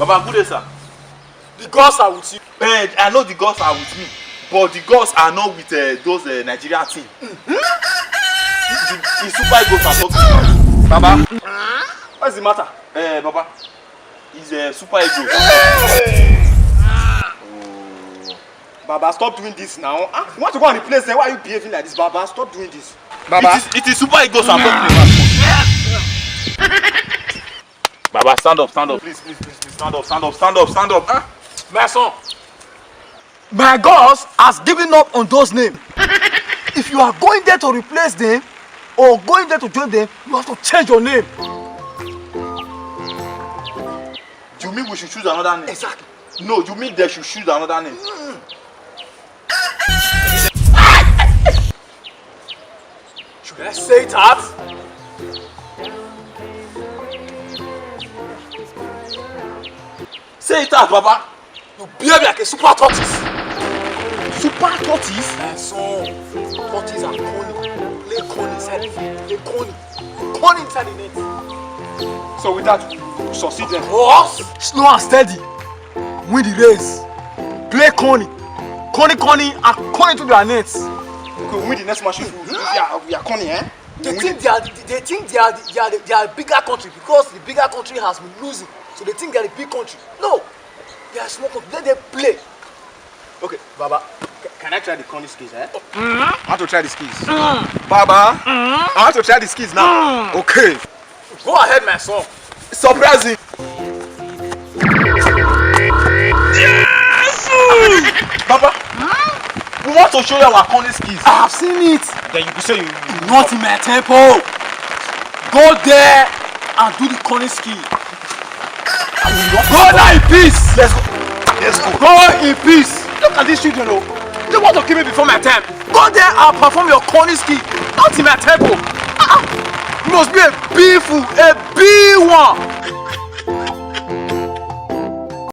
Baba, good day, sir. The gods are with you. I know the gods are with me, but the gods are not with those Nigerian team. The Super Eagles are talking about. Baba, what's the matter? Baba, he's Super Eagles. Baba, stop doing this now. You want to go and replace them? Why are you behaving like this, Baba? Stop doing this. Baba, it is Super Eagles I'm talking about. Baba, stand up, please, stand up. My son, my gods has given up on those names. If you are going there to replace them or going there to join them, you have to change your name. You mean we should choose another name? Exactly. No, you mean they should choose another name? Should I say it out? Say it out, Baba. You behave like a super tortoise. Super tortoise? My son, tortoise are cunning. Play cunning inside the field. Play cunning. Cunning inside the net. So with that, you succeed then. Us, slow and steady. Win the race. Play cunning. Cunning and cunning to their nets. Okay, win the next match if we are cunning, eh? They think they are a bigger country because the bigger country has been losing. So they think they are a big country. No, they are a small country. Then they play. Okay, Baba, can I try the cunning skills, eh? I want to try the skills. Baba, I want to try the skills now. Okay. Go ahead, my son. Surprising. Yes! Baba, we want to show you our cunning skills. I have seen it. Then you say you not in my temple. Go there and do the cunning skill. Go now in peace. Let's go. Go in peace. Look at these children, oh. They want to kill me before my time. Go there and perform your cunning skill. Not in my temple. You must be a B-fool, a B1.